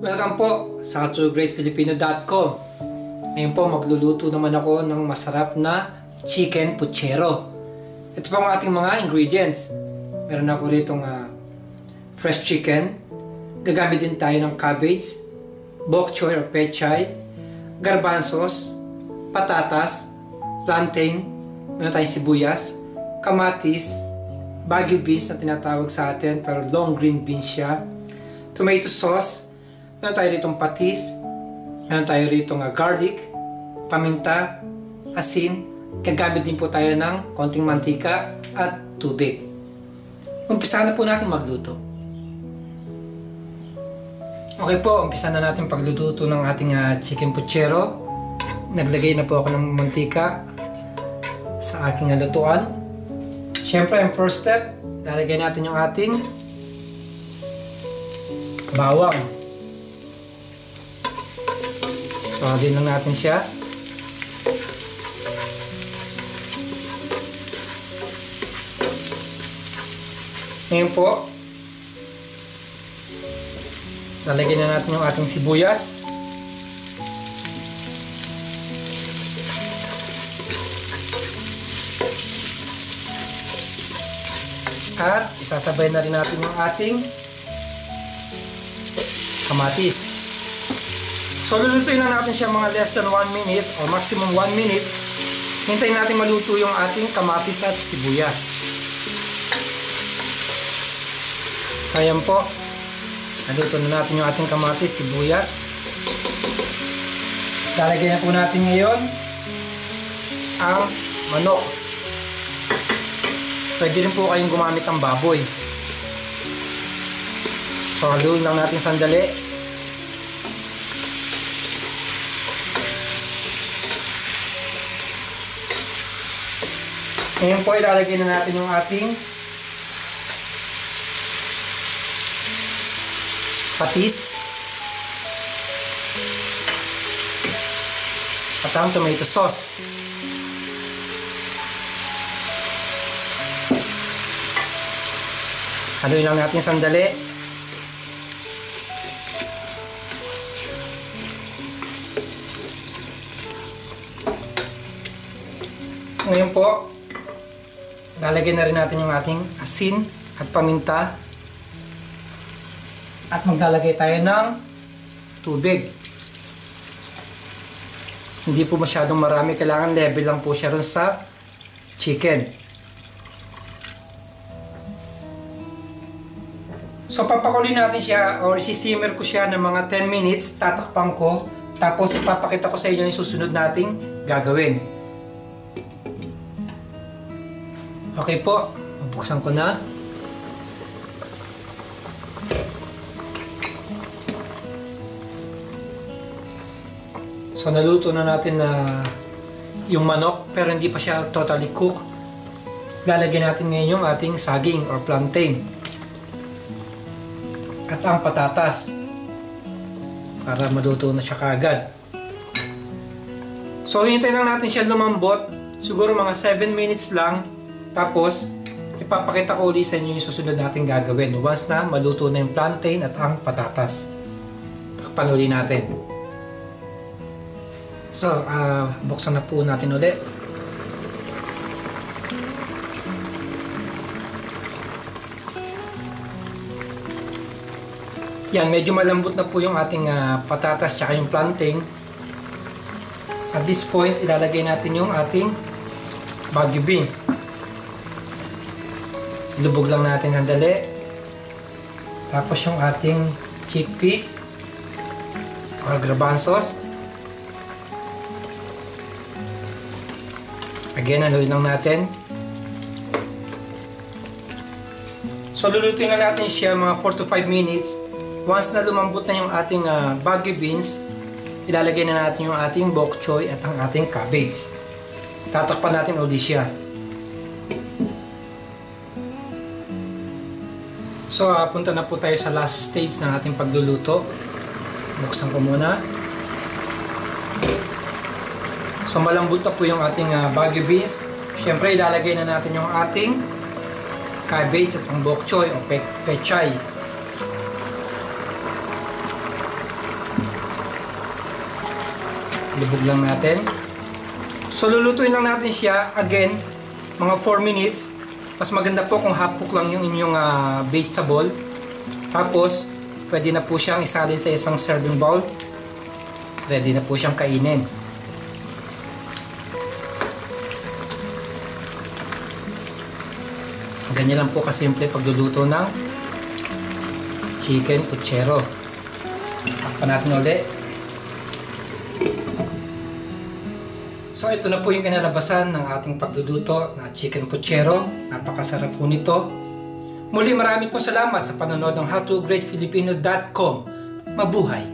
Welcome po sa TrueGreatFilipino.com. Ngayon po magluluto naman ako ng masarap na chicken puchero. Ito po ang ating mga ingredients. Meron ako rito fresh chicken. Gagamit din tayo ng cabbage, bok choy or pechay, garbanzos, patatas, plantain, meron tayong sibuyas, kamatis, Baguio beans na tinatawag sa atin pero long green beans siya, tomato sauce, meron tayo rito patis, meron tayo rito garlic, paminta, asin, gagamit din po tayo ng konting mantika at tubig. Umpisa na po natin magluto. Okay po, umpisa na natin pagluluto ng ating chicken puchero. Naglagay na po ako ng mantika sa aking lutuan. Siyempre, ang first step, lalagay natin yung ating bawang. So, din lang natin siya. Ngayon po, lalagyan na natin yung ating sibuyas. At isasabay na rin natin yung ating kamatis. So lulutuin lang natin siya mga less than 1 minute or maximum 1 minute. Hintayin natin maluto yung ating kamatis at sibuyas. So ayan po. Naluto na natin yung ating kamatis, sibuyas. Lalagyan na po natin ngayon ang manok. Pwede rin po kayong gumamit ng baboy. So haluin lang natin sandali. Ngayon po ilalagay na natin yung ating patis at ang tomato sauce. Haluin lang natin sandali. Ngayon po, lalagyan na rin natin yung ating asin at paminta. At maglalagay tayo ng tubig. Hindi po masyadong marami, kailangan level lang po siya rin sa chicken. So papakulin natin siya or sisimmer ko siya ng mga 10 minutes, tatakpan ko, tapos ipapakita ko sa inyo yung susunod nating gagawin. Okay po, buksan ko na. So naluto na natin na yung manok pero hindi pa siya totally cooked. Lalagyan natin ngayon yung ating saging or plantain at ang patatas para maluto na siya kaagad. So hintayin lang natin siya lumambot, siguro mga 7 minutes lang, tapos ipapakita ko ulit sa inyo yung susunod natin gagawin once na maluto na yung plantain at ang patatas. Takpan ulit natin. So buksan na po natin ulit. Yan, medyo malambot na po yung ating patatas tsaka yung plantain. At this point, ilalagay natin yung ating Baguio beans. Lubog lang natin sandali. Tapos yung ating chickpeas or garbanzos. Again, haluin lang natin. So, lulutuin na natin siya mga 4 to 5 minutes. Once na lumambot na yung ating Baguio beans, ilalagay na natin yung ating bok choy at ang ating cabbage. Tatakpan natin ulit siya. So, punta na po tayo sa last stage ng ating pagluluto. Buksan ko muna. So, malambot na po yung ating Baguio beans. Siyempre, ilalagay na natin yung ating cabbage at ang bok choy o pechay. Lubog lang natin. So lulutuin lang natin siya again mga 4 minutes. Mas maganda po kung half cook lang yung inyong vegetable. Tapos pwede na po siyang isalin sa isang serving bowl. Ready na po siyang kainin. Ganyan lang po kasimple pagluluto ng chicken puchero. Takpan natin ulit. So ito na po yung kinalabasan ng ating pagluluto na chicken puchero. Napakasarap po nito. Muli marami po salamat sa panonood ng howtogreatfilipino.com. Mabuhay!